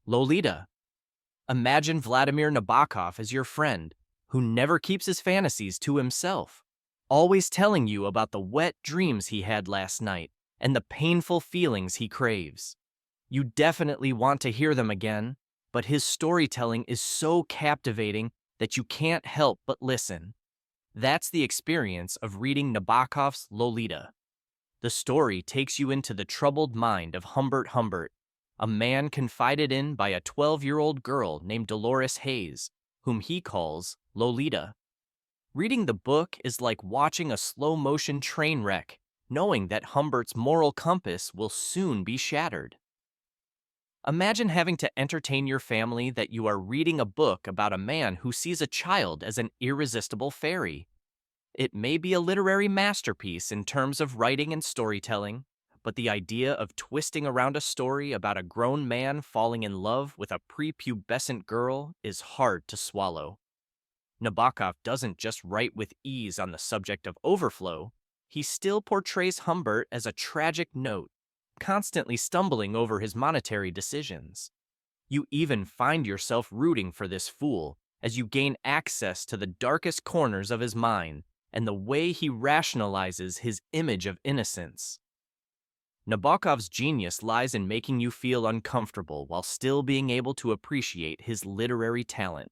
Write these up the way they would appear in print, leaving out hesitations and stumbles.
Lolita. Imagine Vladimir Nabokov as your friend, who never keeps his fantasies to himself, always telling you about the wet dreams he had last night and the painful feelings he craves. You definitely want to hear them again, but his storytelling is so captivating that you can't help but listen. That's the experience of reading Nabokov's Lolita. The story takes you into the troubled mind of Humbert Humbert, a man confided in by a 12-year-old girl named Dolores Hayes, whom he calls Lolita. Reading the book is like watching a slow-motion train wreck, knowing that Humbert's moral compass will soon be shattered. Imagine having to entertain your family that you are reading a book about a man who sees a child as an irresistible fairy. It may be a literary masterpiece in terms of writing and storytelling, but the idea of twisting around a story about a grown man falling in love with a prepubescent girl is hard to swallow. Nabokov doesn't just write with ease on the subject of overflow, he still portrays Humbert as a tragic note, constantly stumbling over his monetary decisions. You even find yourself rooting for this fool as you gain access to the darkest corners of his mind and the way he rationalizes his image of innocence. Nabokov's genius lies in making you feel uncomfortable while still being able to appreciate his literary talent.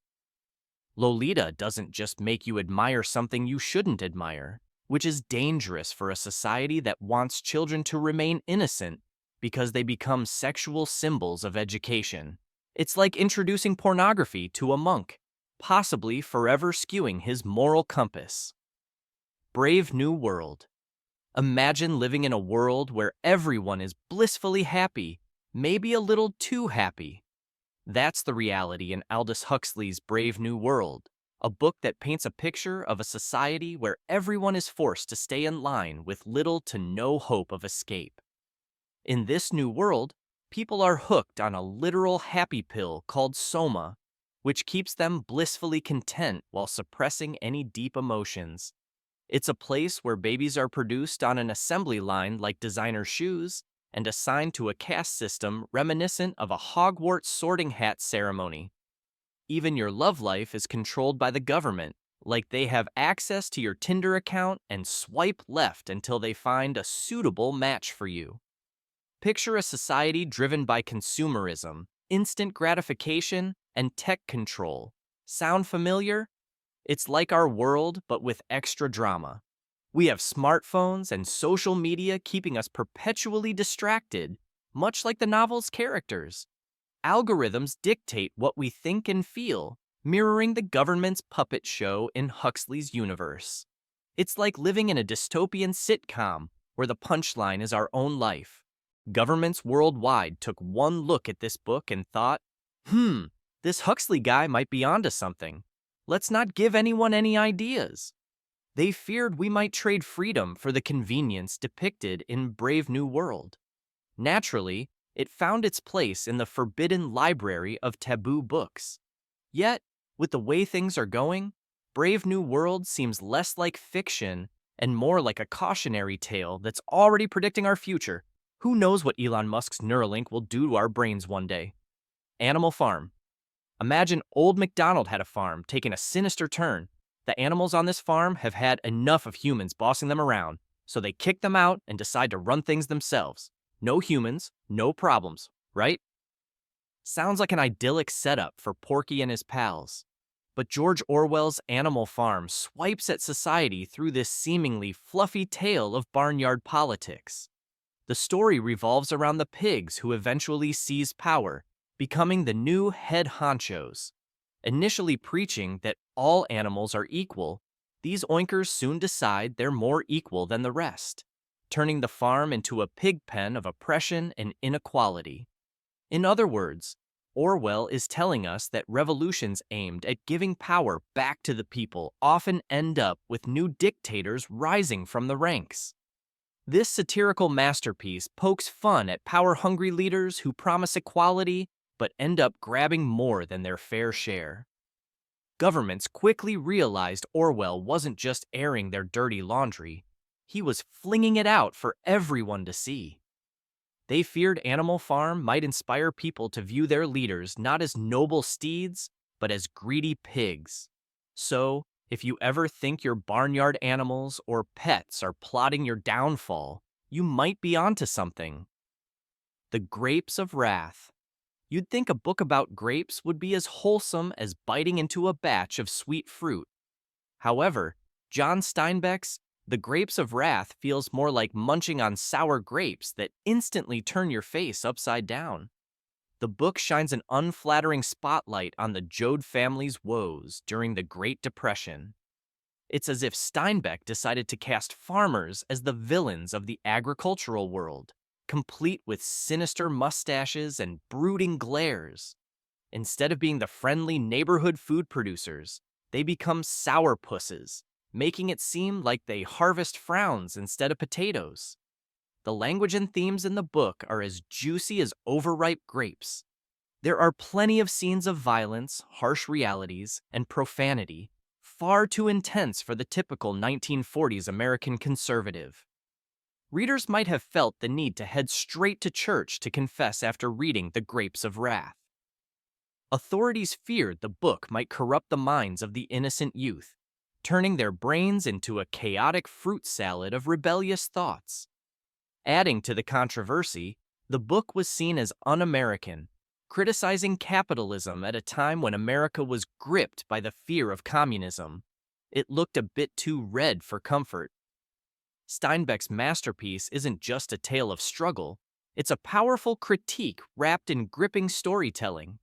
Lolita doesn't just make you admire something you shouldn't admire, which is dangerous for a society that wants children to remain innocent because they become sexual symbols of education. It's like introducing pornography to a monk, possibly forever skewing his moral compass. Brave New World. Imagine living in a world where everyone is blissfully happy, maybe a little too happy. That's the reality in Aldous Huxley's Brave New World, a book that paints a picture of a society where everyone is forced to stay in line with little to no hope of escape. In this new world, people are hooked on a literal happy pill called soma, which keeps them blissfully content while suppressing any deep emotions. It's a place where babies are produced on an assembly line like designer shoes and assigned to a caste system reminiscent of a Hogwarts sorting hat ceremony. Even your love life is controlled by the government, like they have access to your Tinder account and swipe left until they find a suitable match for you. Picture a society driven by consumerism, instant gratification, and tech control. Sound familiar? It's like our world, but with extra drama. We have smartphones and social media keeping us perpetually distracted, much like the novel's characters. Algorithms dictate what we think and feel, mirroring the government's puppet show in Huxley's universe. It's like living in a dystopian sitcom where the punchline is our own life. Governments worldwide took one look at this book and thought, this Huxley guy might be onto something. Let's not give anyone any ideas. They feared we might trade freedom for the convenience depicted in Brave New World. Naturally, it found its place in the forbidden library of taboo books. Yet, with the way things are going, Brave New World seems less like fiction and more like a cautionary tale that's already predicting our future. Who knows what Elon Musk's Neuralink will do to our brains one day? Animal Farm. Imagine old MacDonald had a farm taking a sinister turn. The animals on this farm have had enough of humans bossing them around, so they kick them out and decide to run things themselves. No humans, no problems, right? Sounds like an idyllic setup for Porky and his pals. But George Orwell's Animal Farm swipes at society through this seemingly fluffy tale of barnyard politics. The story revolves around the pigs who eventually seize power, becoming the new head honchos. Initially preaching that all animals are equal, these oinkers soon decide they're more equal than the rest, turning the farm into a pig pen of oppression and inequality. In other words, Orwell is telling us that revolutions aimed at giving power back to the people often end up with new dictators rising from the ranks. This satirical masterpiece pokes fun at power-hungry leaders who promise equality but end up grabbing more than their fair share. Governments quickly realized Orwell wasn't just airing their dirty laundry, he was flinging it out for everyone to see. They feared Animal Farm might inspire people to view their leaders not as noble steeds, but as greedy pigs. So, if you ever think your barnyard animals or pets are plotting your downfall, you might be onto something. The Grapes of Wrath. You'd think a book about grapes would be as wholesome as biting into a batch of sweet fruit. However, John Steinbeck's The Grapes of Wrath feels more like munching on sour grapes that instantly turn your face upside down. The book shines an unflattering spotlight on the Joad family's woes during the Great Depression. It's as if Steinbeck decided to cast farmers as the villains of the agricultural world, complete with sinister mustaches and brooding glares. Instead of being the friendly neighborhood food producers, they become sourpusses, making it seem like they harvest frowns instead of potatoes. The language and themes in the book are as juicy as overripe grapes. There are plenty of scenes of violence, harsh realities, and profanity, far too intense for the typical 1940s American conservative. Readers might have felt the need to head straight to church to confess after reading The Grapes of Wrath. Authorities feared the book might corrupt the minds of the innocent youth, turning their brains into a chaotic fruit salad of rebellious thoughts. Adding to the controversy, the book was seen as un-American, criticizing capitalism at a time when America was gripped by the fear of communism. It looked a bit too red for comfort. Steinbeck's masterpiece isn't just a tale of struggle, it's a powerful critique wrapped in gripping storytelling.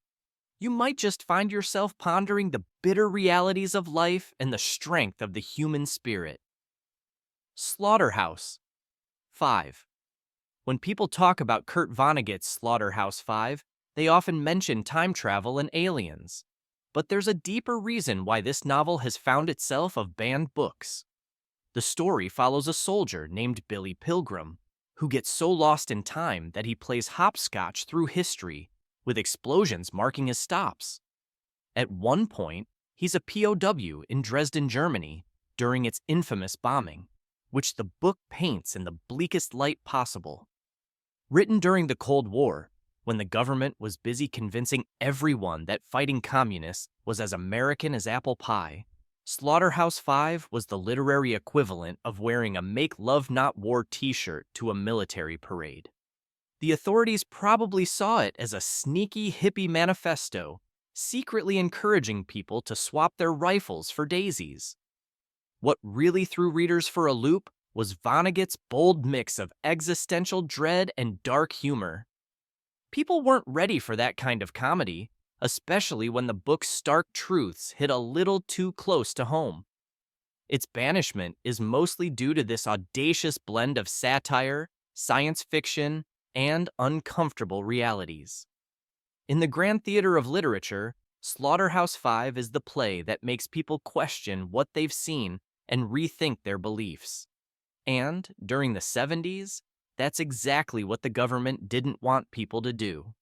You might just find yourself pondering the bitter realities of life and the strength of the human spirit. Slaughterhouse-Five. When people talk about Kurt Vonnegut's Slaughterhouse-Five, they often mention time travel and aliens. But there's a deeper reason why this novel has found itself of banned books. The story follows a soldier named Billy Pilgrim, who gets so lost in time that he plays hopscotch through history, with explosions marking his stops. At one point, he's a POW in Dresden, Germany, during its infamous bombing, which the book paints in the bleakest light possible. Written during the Cold War, when the government was busy convincing everyone that fighting communists was as American as apple pie, Slaughterhouse-Five was the literary equivalent of wearing a Make Love Not War t-shirt to a military parade. The authorities probably saw it as a sneaky hippie manifesto, secretly encouraging people to swap their rifles for daisies. What really threw readers for a loop was Vonnegut's bold mix of existential dread and dark humor. People weren't ready for that kind of comedy, especially when the book's stark truths hit a little too close to home. Its banishment is mostly due to this audacious blend of satire, science fiction, and uncomfortable realities. In the grand theater of literature, Slaughterhouse-Five is the play that makes people question what they've seen and rethink their beliefs. And, during the 70s, that's exactly what the government didn't want people to do.